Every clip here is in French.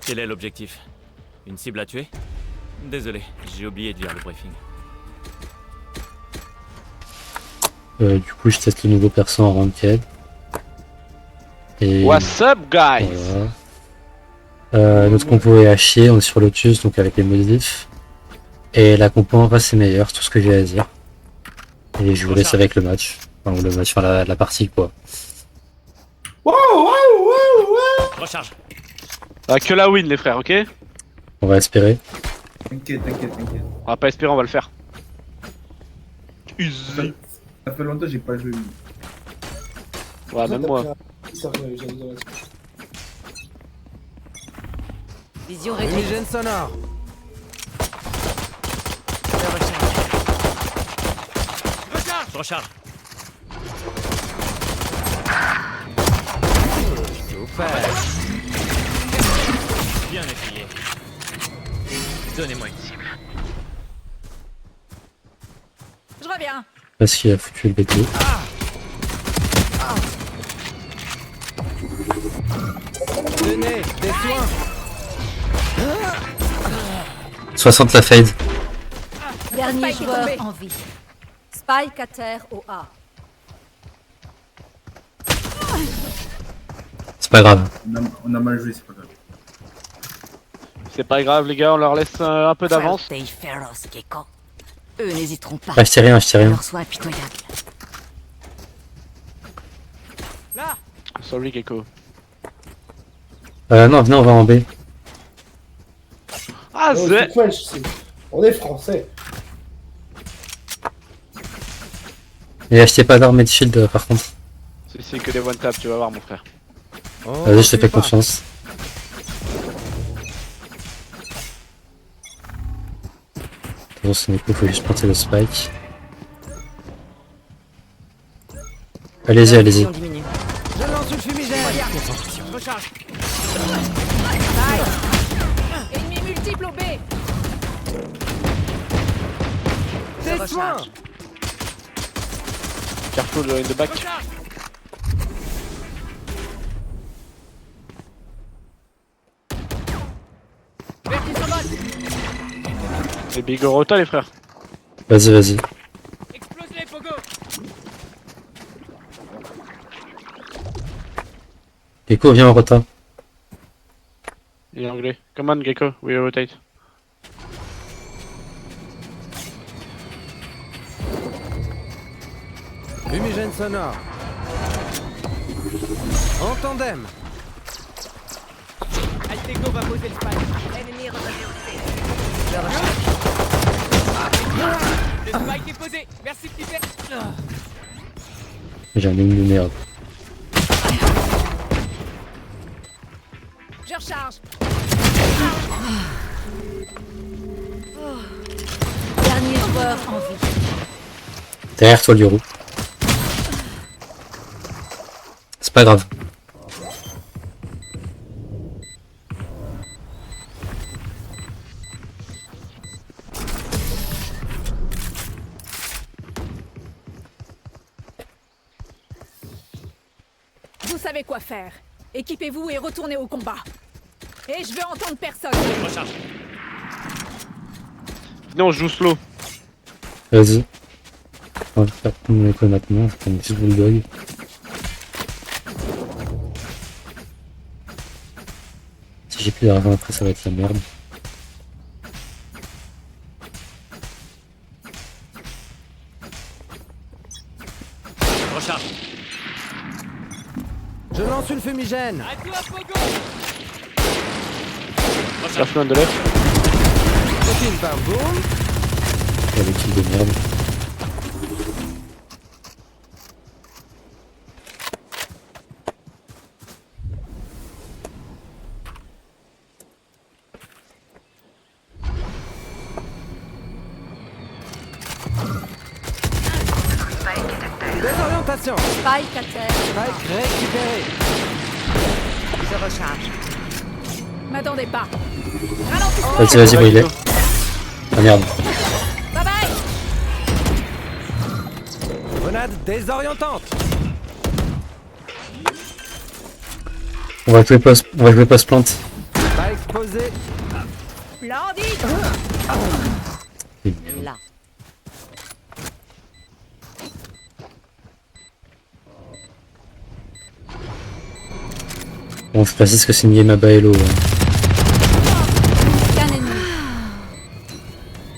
Quel est l'objectif? Une cible à tuer? Désolé, j'ai oublié de lire le briefing. Du coup, je teste le nouveau perso en ranked. Et What's up, guys? voilà. Notre compo est haché, on est sur Lotus, donc avec les modifs. Et la compo en face c'est meilleur, c'est tout ce que j'ai à dire. Et je vous laisse avec le match. Enfin, le match, enfin la partie quoi. Recharge. Ah, que la win, les frères, ok? On va espérer. T'inquiète, t'inquiète, t'inquiète. On va pas espérer, on va le faire. Easy. Ça fait longtemps que j'ai pas joué. Ouais, même moi. Vision réduite. Fumigène sonore. Je recharge. Tout fait. Bien essayé. Donnez-moi une cible. Je reviens. Parce qu'il a foutu le BT. Tenez, des soins. 60 la fade. Dernier Spike est joueur tombé. en vie. Spike à terre au A. C'est pas grave. On a mal joué, c'est pas grave. C'est pas grave, les gars, on leur laisse un peu d'avance. Stay féroce, Gecko. Eux n'hésiteront pas. Ah, je t'ai rien, je t'ai rien. Leurs soins impitoyables. Sorry, Gecko. Non, venez, on va en B. Ah, Oh, zé! c'est French, on est français. Et achetez pas d'armes et de shield par contre. C'est que des one tap, tu vas voir, mon frère. On Vas-y, je te recule fais pas. confiance. Attention, Nico, faut juste planter le spike. Allez-y, allez-y. Vision diminue. Je lance une fumigène. Recharge. Ennemi multiple au B. Des soins. Careful in the back. C'est Big Rota, les frères. Vas-y, vas-y. Explose les Pogo. Gecko, viens en rota. Il est anglais. Come on, Gecko, we rotate. Fumigène sonore. En tandem. Altego va poser le spike. Ennemi revenu au C. Le spike est posé. Merci, petit père. J'ai un ligne de merde. Je recharge. Dernier joueur en vie. Derrière toi, Lioro. C'est pas grave. Vous savez quoi faire. Équipez-vous et retournez au combat. Et je veux entendre personne. Recharge. Sinon, on joue slow. Vas-y. On va faire mon école maintenant, je prends une petite bulldog. Si j'ai plus d'argent après, ça va être la merde. Recharge. Je lance une fumigène. À toi, Pogo. Last man de left. Copine par boom. Il y a des kills de merde. Désorientation. Spike à terre. Spike récupéré. Je recharge. M'attendez pas. Ralentissement. Vas-y, vas-y, brûlez. Ah merde. Bye bye. Grenade désorientante. On va jouer post plant. Spike posé. Splendide. Et merde. Là. Bon, je précise que c'est une game à bas elo. Qu'un ennemi.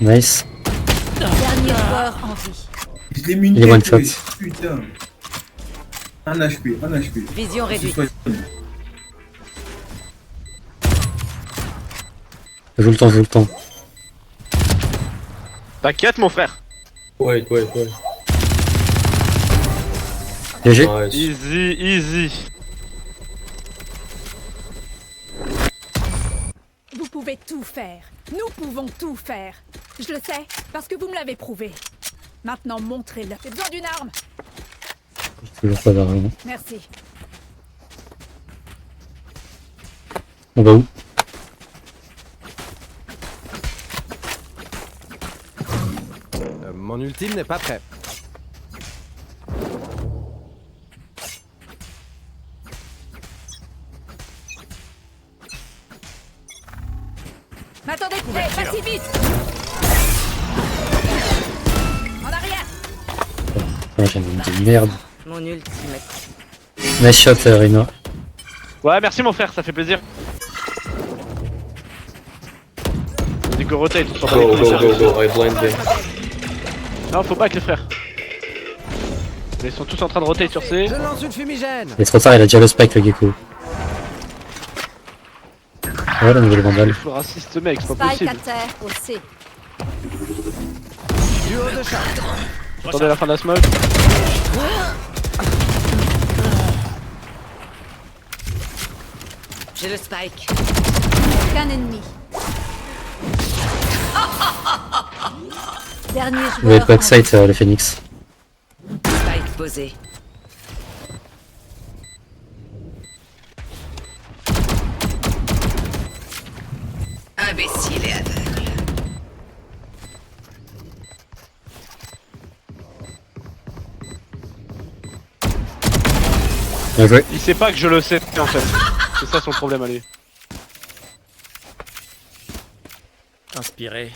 Nice. Dernier joueur en vie. Je l'ai mis une Il est one tête, oui. shot. Putain. Un HP, un HP. Vision réduite. Joue le temps, joue le temps. T'inquiète, mon frère. Wait. GG. Nice. Easy, easy. Vous pouvez tout faire. Nous pouvons tout faire. Je le sais, parce que vous me l'avez prouvé. Maintenant, montrez-le. J'ai besoin d'une arme. Toujours pas d'argent. Merci. On va où? Mon ultime n'est pas prêt. M'attendez, pas si vite. En arrière. Ah, j'ai une de merde. Mon ultimate. Nice shot, Rina. Ouais, merci, mon frère, ça fait plaisir. Dès que rotate, on s'en bat les Go, couilles, go, ça. go, go. I blind them. Non, faut pas avec les frères. Ils sont tous en train de rotate sur C. Je lance une fumigène. Il est trop tard, il a déjà le spike, le gecko. Voilà, nouvelle vandale. Full raciste, mec, c'est pas Spike à possible. terre au C. Duo de charge. Attendez la fin de la smoke. J'ai le spike. Qu'un ennemi. Dernier Vous joueur êtes backside, le phoenix. Spike posé. Imbécile et aveugle. Bien joué. Il sait pas que je le sais en fait. C'est ça son problème à lui. Inspirez,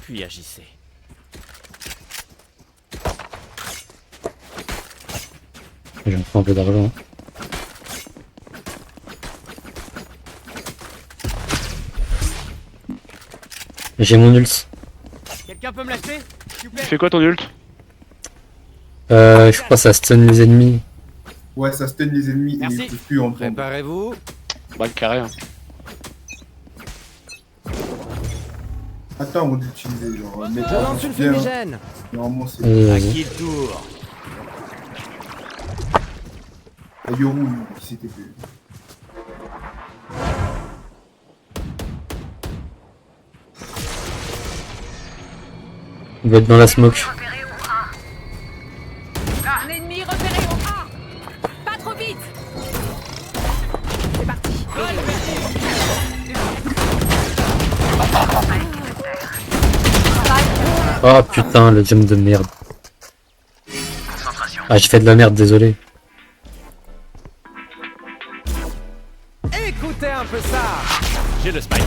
puis agissez. Je me prends un peu d'argent. J'ai mon ult. Quelqu'un peut me l'acheter? S'il vous Tu fais quoi ton ult? Je crois que ça stun les ennemis. Ouais, ça stun les ennemis et Merci. ils peuvent plus en prendre. Préparez-vous. Bah carré. Hein. Attends avant d'utiliser, genre, mettre Je lance une bien. fumigène. Normalement, c'est. Vas-y. le tour. Yoru, il s'était fait. Il va être dans la smoke. Un ennemi repéré au A. Pas trop vite. C'est parti. Oh putain, le jump de merde. Ah, j'ai fait de la merde, désolé. Écoutez un peu ça. J'ai le spike.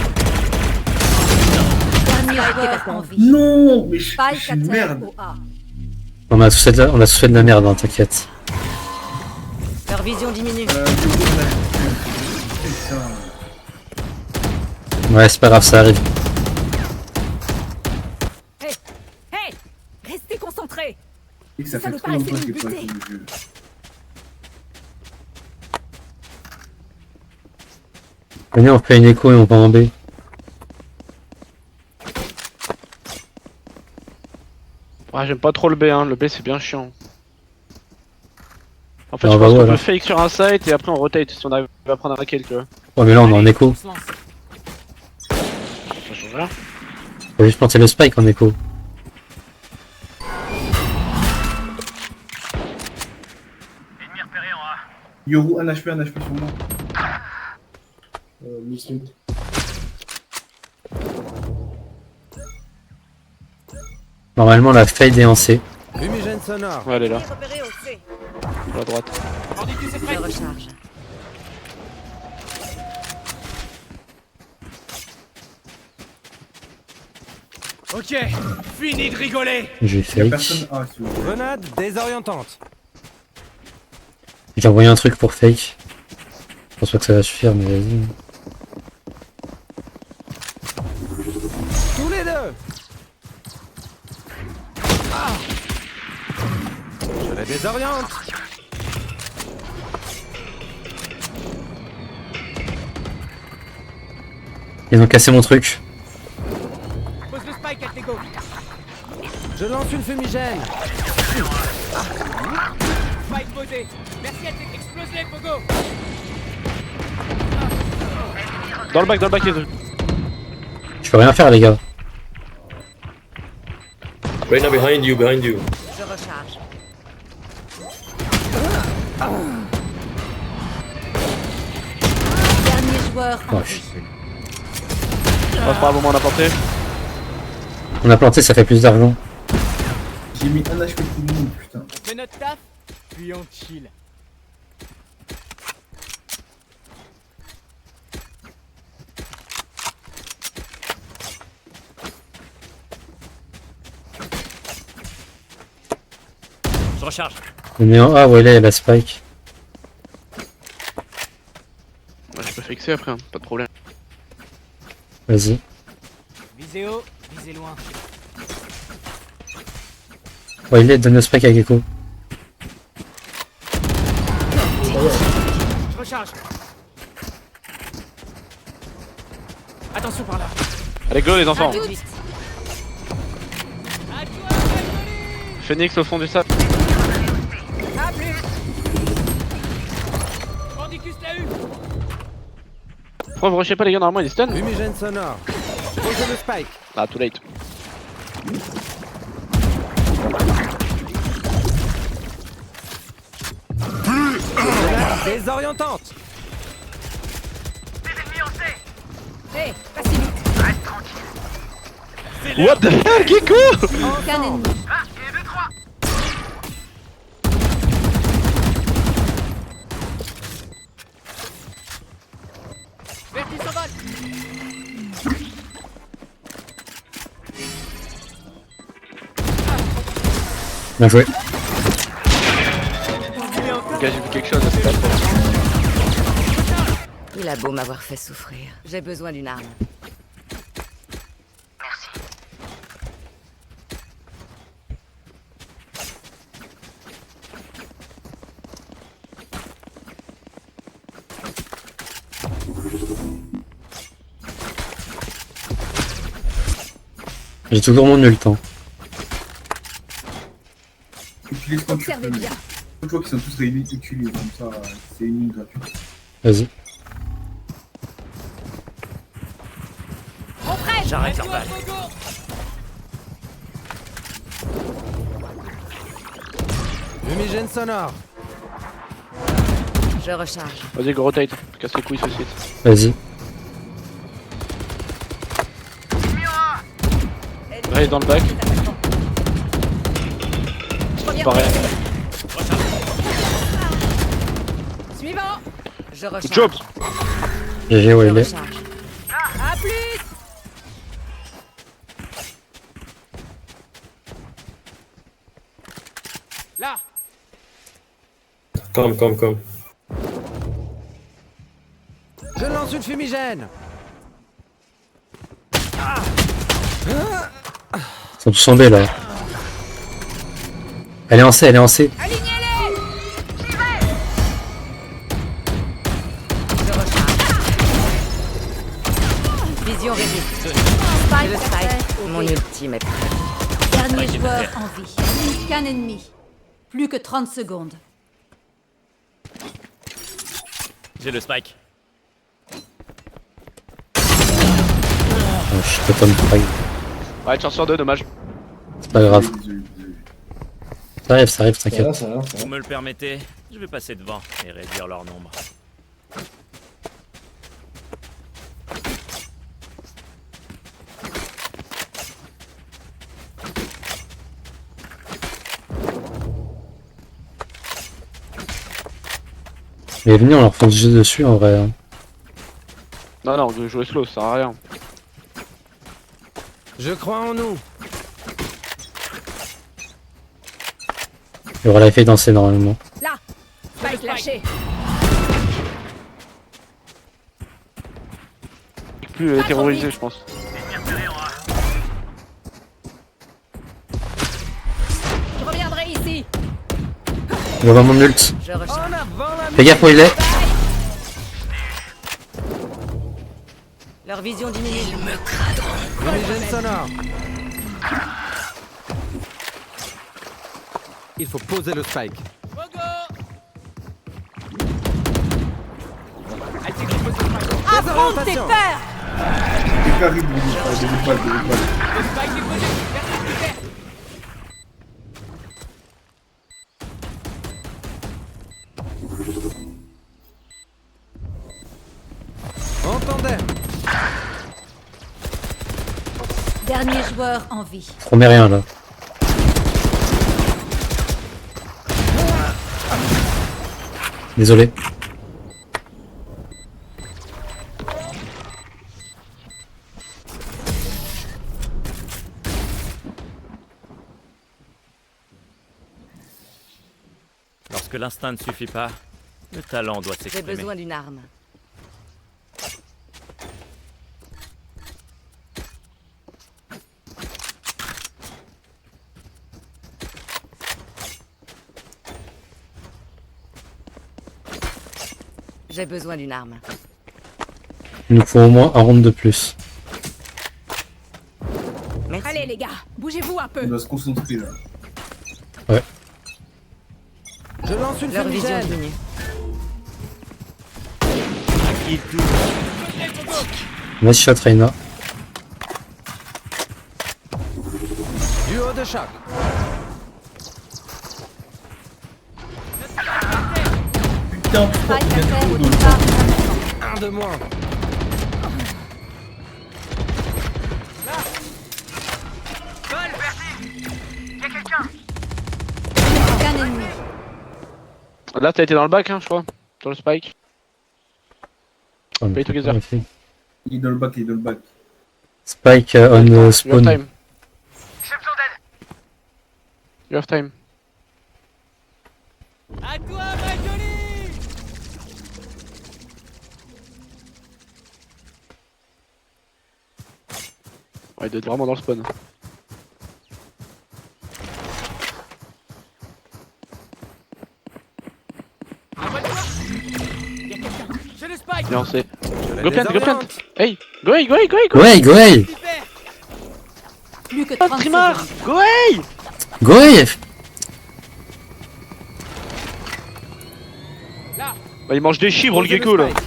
Dernier joueur en vie. Non, mais je Spike suis à une terre merde. au A. On a tous fait de la merde, hein, t'inquiète. Leur vision diminue. Yoru, on a. Putain. Ouais, c'est pas grave, ça arrive. Hey, restez concentrés. Et ça Ça fait veut trop pas longtemps que essayer j'ai de pas buter. joué le jeu. Venez, on fait une écho et on va en B. Ouais, j'aime pas trop le B, hein. Le B c'est bien chiant. En fait, Alors, je bah pense ouais, qu'on alors. peut fake sur un site et après on rotate si on arrive à prendre un kill, tu vois. Ouais, mais là, on est en écho. On se lance. Ça change rien. Faut juste planter le spike en écho. Yoru, un HP sur moi. Mid-street. Normalement, la fade est en C. Fumigène sonore. Ouais, elle est là, Repéré au C. à la droite. Je recharge. Ok, fini de rigoler. J'ai Y'a fake. personne A si vous voulez. Grenade désorientante. J'ai envoyé un truc pour fake. Je pense pas que ça va suffire, mais vas-y. Tous les deux. Ah. Je les désoriente. Ils ont cassé mon truc. Pose le spike, Altego. Je lance une fumigène. Spike posé. Merci, Altego. Explose-les, Pogo. Dans le bac, les deux. Je peux rien faire, les gars. Reyna behind you, behind you. Je recharge. Dernier joueur en Oh, vie. Passe par un moment, on a porté. On a planté, ça fait plus d'argent. J'ai mis un HP tout le monde, putain. On fait notre taf, puis on chill. Je recharge. On est en A, ouais, là, il y a la spike. Ouais, je peux fixer après, hein, pas de problème. Vas-y. Visez haut, visez loin. Ouais, il est, donne le spike à Gecko. Je recharge. Attention par là. Allez, go les enfants. Tout de suite. Phoenix au fond du sable. Bandicus l'a eu. Pourquoi vous rushez pas les gars, normalement il est stun? Fumigène sonore. Posez le spike. Ah, too late. Désorientante. Hé, pas si vite. What the hell, Gecko? Aucun ennemi. Verti s'envole. Bien joué. Gars, j'ai vu quelque chose. Il a beau m'avoir fait souffrir. J'ai besoin d'une arme. J'ai toujours mon nul temps. Utilise quand tu Observez peux. bien. Je vois qu'ils sont tous réunis, utilisés comme ça, c'est une ligne gratuite. Vas-y. J'arrête leur balle. Fumigène sonore. Je recharge. Vas-y, go rotate. Casse les couilles ce site. Vas-y. Raise dans le bac. Pareil. Suivant. Je recharge. Good job. GG, Je ouais, il est. recharge. À plus. Là. Come, come, come. Je lance une fumigène. Ils sont tous en B là. Elle est en C, elle est en C. Alignez-les. Je recharge. Vision réduite. Le spike. Mon ultime est prêt. Dernier Spike est joueur prêt. en vie. Qu'un ennemi. Plus que 30 secondes. J'ai le spike. Oh, je suis pas Tom Frag. Ouais, chance sur deux, dommage. C'est pas grave. Désolé, désolé. Ça arrive, Ça va, t'inquiète. ça va, ça va. Vous me le permettez, je vais passer devant et réduire leur nombre. Mais venez, on leur fonce juste dessus en vrai. Hein. Non, non, jouer slow, ça sert à rien. Je crois en nous. Il aura l'effet danser normalement. Là. Spike lâché. Plus Pas trop terrorisé, vite. je pense. Je reviendrai ici. Il va voir mon ult. Je recharge. En avant la Fais gaffe où il est. Leur vision diminue. fumigène sonore. Il faut poser le spike. Affronte tes Désorientation. peurs. Les carrés, des balles. En tandem. Dernier joueur en vie. Promets rien là. Désolé. Lorsque l'instinct ne suffit pas, le talent doit J'ai s'exprimer. besoin d'une arme. J'ai besoin d'une arme. Il nous faut au moins un round de plus. Merci. Allez les gars, bougez-vous un On peu. doit se concentrer là. Je lance une Leur vision fumigène. diminue. Nice shot Reyna. Duo de choc. Putain, pourquoi Spike il y a à terre trop au de départ. Un de moins. Aucun ennemi. Là, t'as été dans le bac, hein, je crois. Sur le spike. Oh, mais Play together. magnifique. idle back. Spike on You have spawn. time. You have time. À toi, ma jolie. Ouais, il doit être vraiment dans le spawn. J'ai le spike. Bien lancé. Je la Go plant, go plant. désoriente. Hey, go away, go away, go away, go Go away. away, go away. Super. Plus que Oh, 30 Trimar, secondes. go away. Go away. Bah, il mange des chibres, le Posez gecko, là. spike.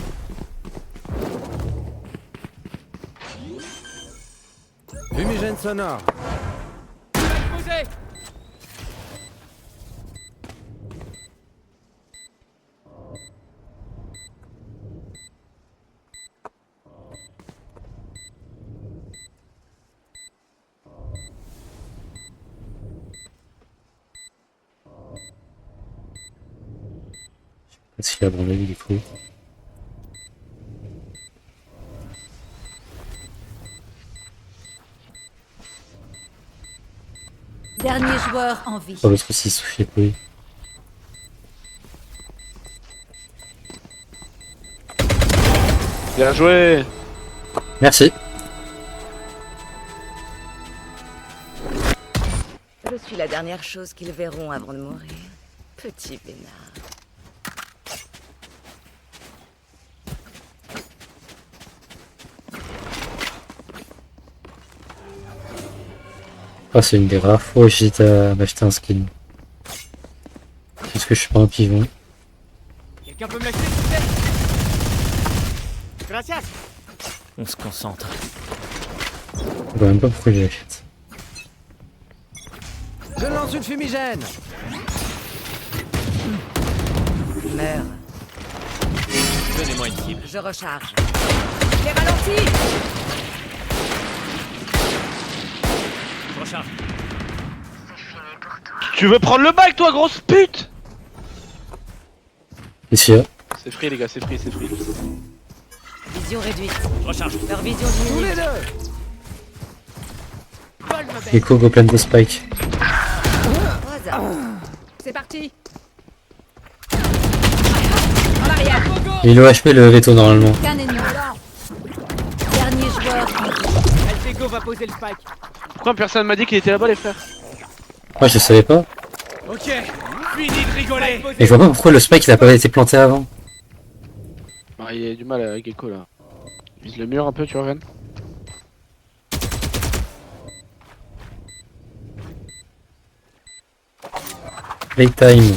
Fumigène sonore. Posé. Est-ce qu'il a abandonné du coup? Dernier joueur en vie. Oh, l'autre aussi soufflé, oui. Bien joué. Merci. Je suis la dernière chose qu'ils verront avant de mourir. Petit vénard. Ah, c'est une des rares fois où j'hésite à m'acheter un skin. Parce que je suis pas un pivon. Quelqu'un peut me l'acheter, s'il vous plaît? Gracias. On se concentre. Je vois même pas pourquoi je l'achète. Je lance une fumigène. Meurs. Donnez-moi une cible. Je recharge. Les ralentis. Je recharge. Tu veux prendre le bac, toi, grosse pute? Ici, là. C'est free, les gars, c'est free, c'est free. Vision réduite. Je recharge. Leur vision Tous diminue. les deux. Gecko, go plant the spike. Au hasard. C'est parti. En arrière. Il est au HP le veto normalement. Qu'un ennemi. Dernier joueur. Altego va poser le spike. Pourquoi personne m'a dit qu'il était là-bas, les frères? Moi je savais pas. Ok, fini de rigoler. Et je vois pas pourquoi le spike il a pas été planté avant. Ah, il a du mal avec Gecko là. Vise le mur un peu, tu vois, Ren. Playtime.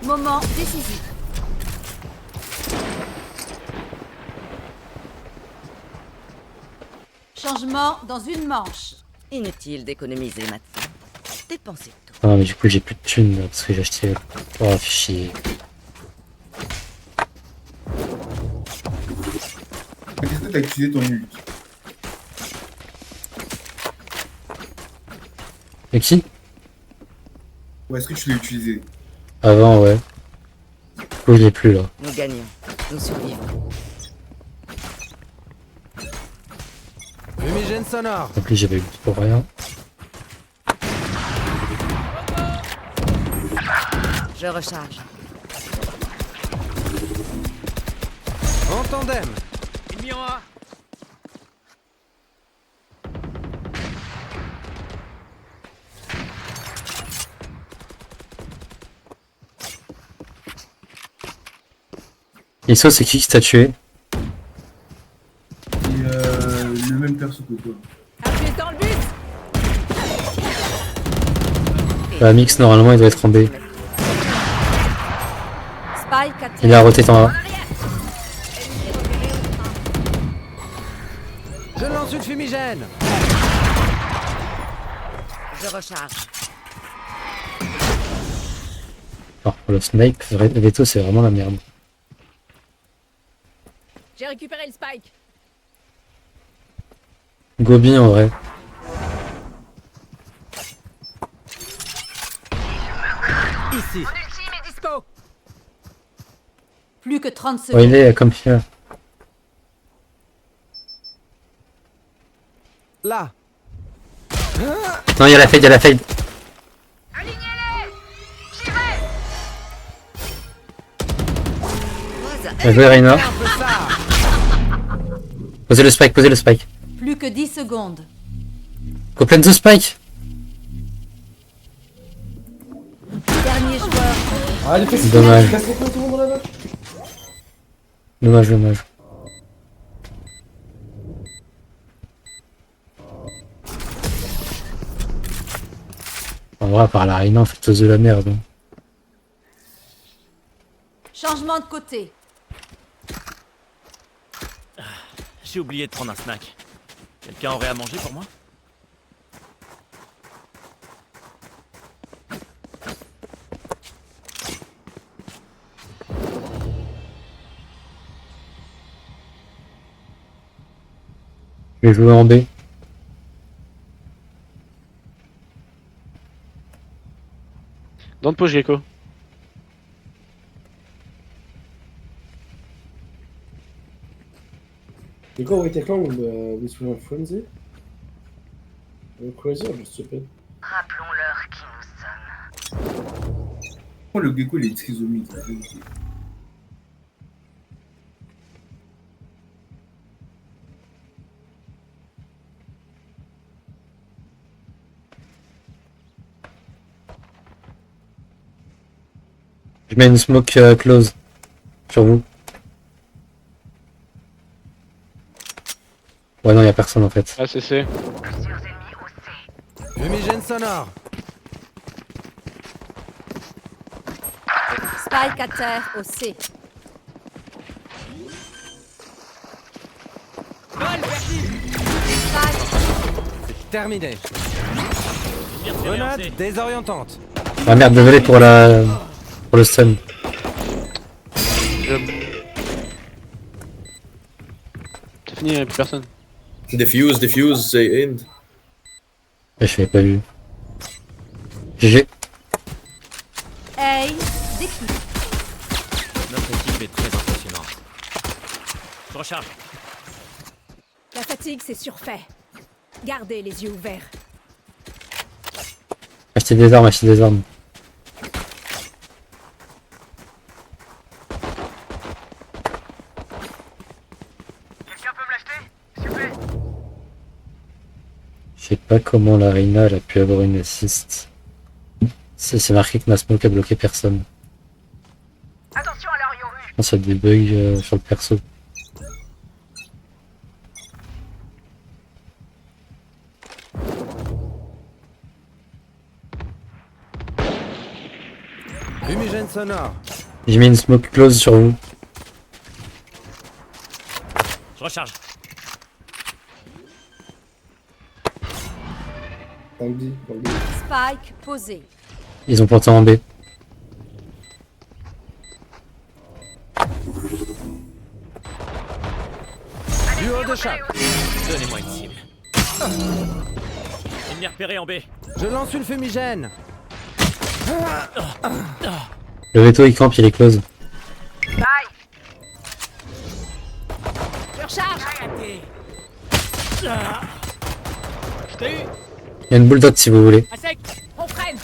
Moment décisif. Changement dans une manche. Inutile d'économiser maintenant. Dépensez tout. Ah mais du coup j'ai plus de thunes là, parce que j'ai acheté. Oh fichier. Qu'est-ce que t'as utilisé ton ult? Et qui? Ou est-ce que tu l'as utilisé? Avant ouais. Du coup je l'ai plus là. Nous gagnons. Nous survivons. Fumigène sonore. Donc lui j'avais eu pour rien. Je recharge. En tandem. Ennemi en A. Et ça c'est qui t'a tué? Et le même perso que toi. Appuyez dans le but. Bah mix normalement il doit être en B. Spike à Il a roté en A. Je lance une fumigène. Je recharge. Alors pour le snipe, le veto c'est vraiment la merde. J'ai récupéré le spike. Gobi en vrai. Ici. Ultime est dispo. Plus que 30 Oh secondes. il est comme ça. Là. Non il y a la fade, il y a la fade. Bien joué Reina. Un peu ça. Posez le spike, posez le spike. Plus que 10 secondes. Go plant the spike. Dernier joueur. Ah, les fesses, Dommage. casse les couilles tout le monde dans la match. Dommage, dommage. En vrai, à part la Reina, en fait, de la merde. Hein. Changement de côté. J'ai oublié de prendre un snack. Quelqu'un aurait à manger pour moi? Je vais jouer en B. Don't push, Gecko. You go with a clown with one frenzy? Are you crazy or just stupid? Rappelons-leur qui nous sommes. Oh, le gecko il est trisomique. Là. Je mets une smoke close sur vous. Ouais non, y a personne en fait. Ah, c'est. Fumigène sonore. Spike à terre au C. Balle perdue. C'est terminé. Grenade désorientante. Ah merde, désolé pour pour le stun. C'est fini, y'a plus personne. Defuse, say end. Et je l'avais pas vu. GG. Hey, défi. Notre équipe est très impressionnante. Je recharge. La fatigue, c'est surfait. Gardez les yeux ouverts. Achetez des armes, achetez des armes. Je sais pas comment la Reina elle a pu avoir une assist. C'est marqué que ma smoke a bloqué personne. Attention à leur yoru. Je pense qu'il y a des bugs sur le perso. Fumigène sonore. J'ai mis une smoke close sur vous. Je recharge. Dans le B, dans le B. Spike posé. Ils ont planté en B. Duo de chaque. Donnez-moi une cible. Ennemi repéré en B. Je lance une fumigène. Le veto il campe, il est close. Surcharge. Je t'ai eu. Il y a une bulldog si vous voulez. À sec. On freine.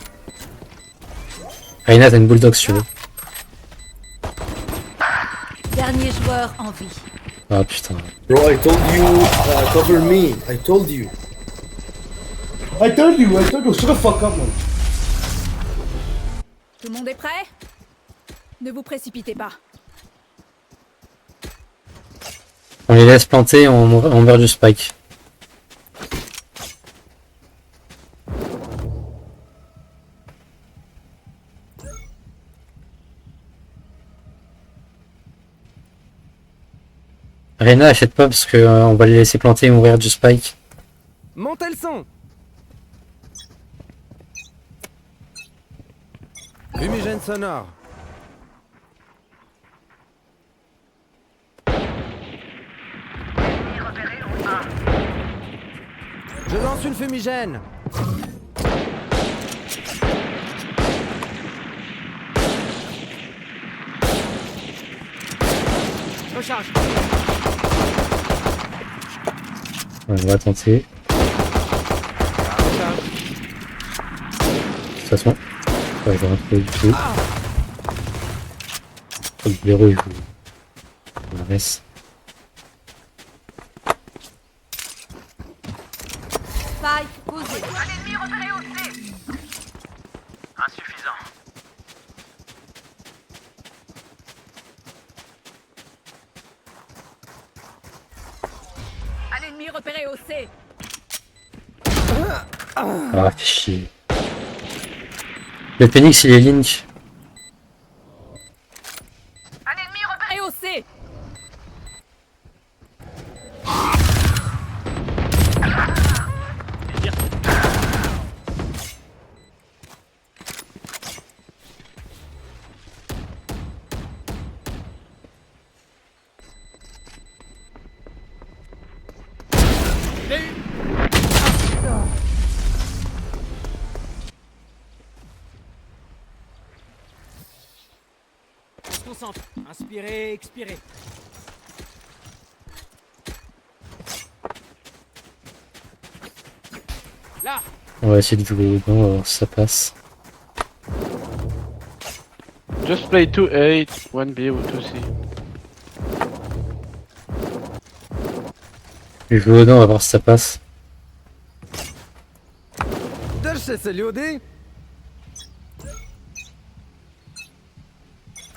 Reina, t'as une bulldog si tu veux. Dernier joueur en vie. Ah putain. Bro, I told you, cover me. I told you. I told you, shut the fuck up, man. Tout le monde est prêt? Ne vous précipitez pas. On les laisse planter, on meurt du spike. Reina achète pas parce que on va les laisser planter et mourir du spike. Montez le son. Fumigène sonore. Je lance une fumigène. Recharge. Ouais, on va tenter. De toute façon, ouais, je rentre pas du tout. Le blaireau il vous la laisse. Spike posé. Insuffisant. Un ennemi repéré au C. Ah, fais chier. Le Phoenix il est link. Un ennemi repéré au C. On se concentre. Inspirez, expirez. Là. On va essayer de jouer dedans, on va voir si ça passe. Just play 2A, 1B ou 2C. Je vais jouer dedans, on va voir si ça passe. Dальше люди.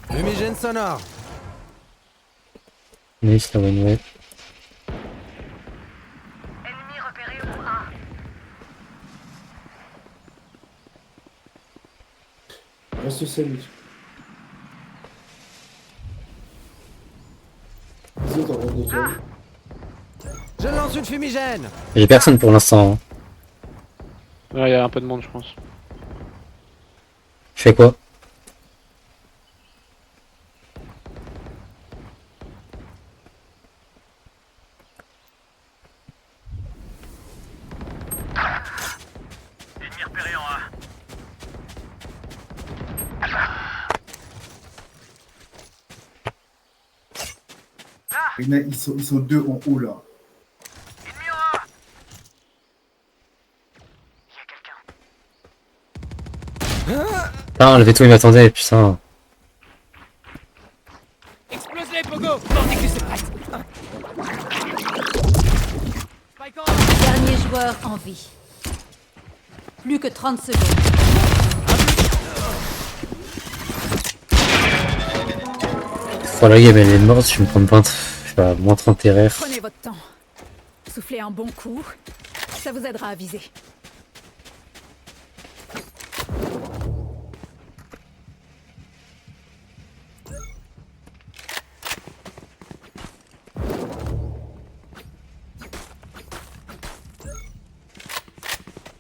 Fumigène sonore. Nice, la one way. Ennemi repéré au A. Reste celui. Les autres, on va décaler. Je lance une fumigène. J'ai personne pour l'instant. Hein. Ouais, y a un peu de monde, je pense. Je fais quoi? Ils sont deux en haut là. Putain, le veto il m'attendait, putain. Explose-les, Pogo. Bordel que c'est prêt. Spike on. Dernier joueur en vie. Plus que 30 secondes. Voilà, la game elle est morte, je vais me prendre 20. Je suis à moins 30 RR. Prenez votre temps. Soufflez un bon coup. Ça vous aidera à viser.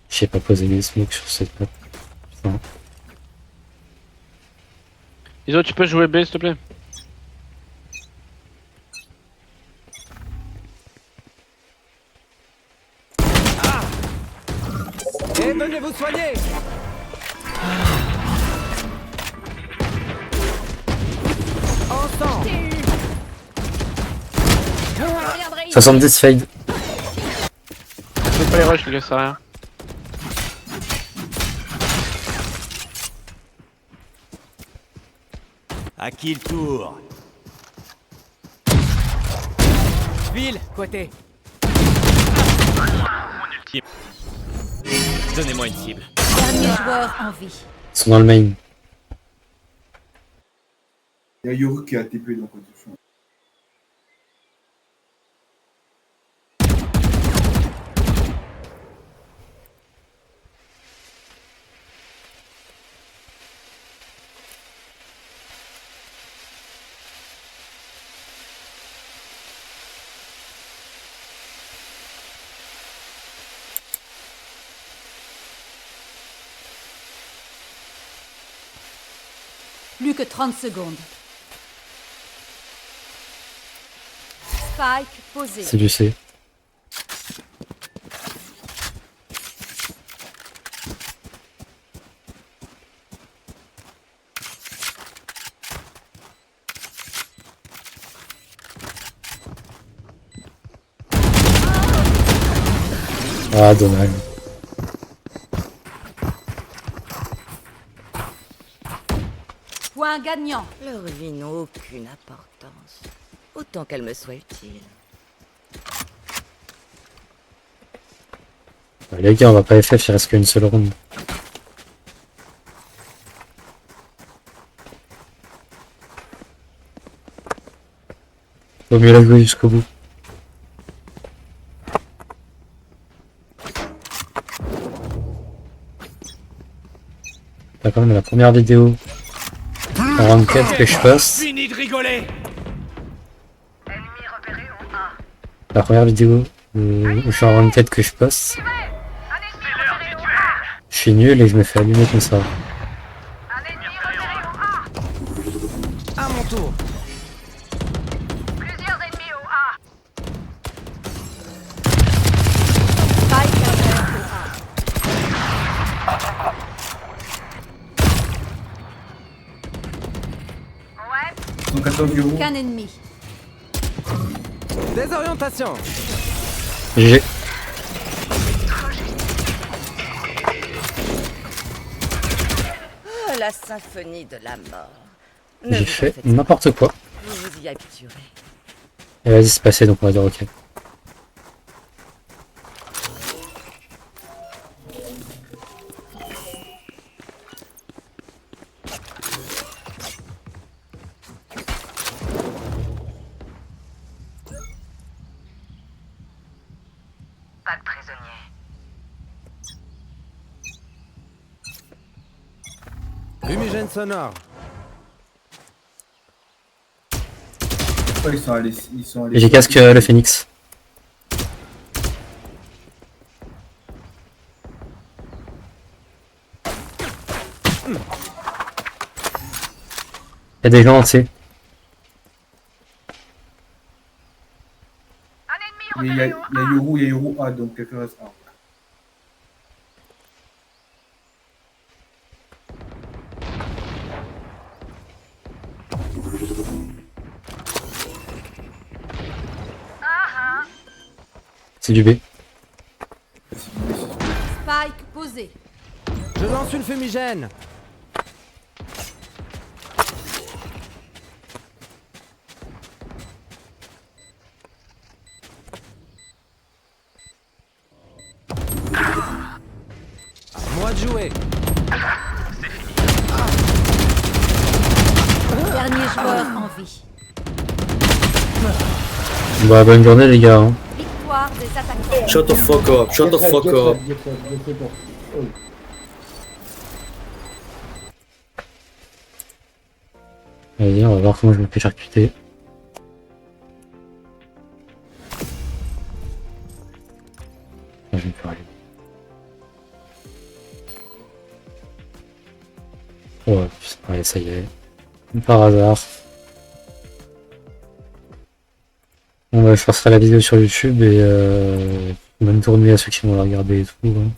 J'ai pas posé mes smokes sur cette map. Putain. Iso, tu peux jouer B s'il te plaît? Et venez vous soigner. Ensemble. 70 fade. Fais pas les rushs, les gars, ça sert à rien. À qui le tour? Ville, côté. Donnez-moi une cible. Dernier joueur en vie. Ils sont dans le main. Il y a Yoru qui a TP dans côté fond. Plus que 30 secondes. Spike posé. C'est du C. Ah, dommage. Point gagnant. Leurs vies n'ont aucune importance. Autant qu'elles me soient utiles. Les gars, on va pas FF, il reste qu'une seule ronde. Vaut mieux la jouer jusqu'au bout. T'as quand même la première vidéo en ranked que je poste. Fini de rigoler. La première vidéo où je suis en ranked que je poste. Je suis nul et je me fais allumer comme ça. À mon tour. Spike inverse au A. 114 Yoru. Qu'un ennemi. Désorientation. GG. Ah, la symphonie de la mort. Ne J'ai vous en fait faites n'importe quoi. pas, vous vous y habituerez. Et vas-y, c'est passé, donc on va dire ok. Pas de prisonnier. Fumigène sonore. Oh, ils sont allés. Et j'ai casque le phoenix. Y'a des gens, tu sais. Il y a Yoru A, donc quelqu'un reste A. C'est du B. Spike posé. Je lance une fumigène. À moi de jouer. Dernier joueur en vie. Bah, bonne journée, les gars. Hein. Victoire des attaquants. Shut the fuck up, shut the fuck up. Get red, oh. Vas-y, on va voir comment je me fais charcuter. Ah, je vais me faire aller. Ouais, putain, allez, ça y est. Par hasard. Bon, bah, je passerai la vidéo sur YouTube et bonne tournée à ceux qui vont la regarder et tout. Hein.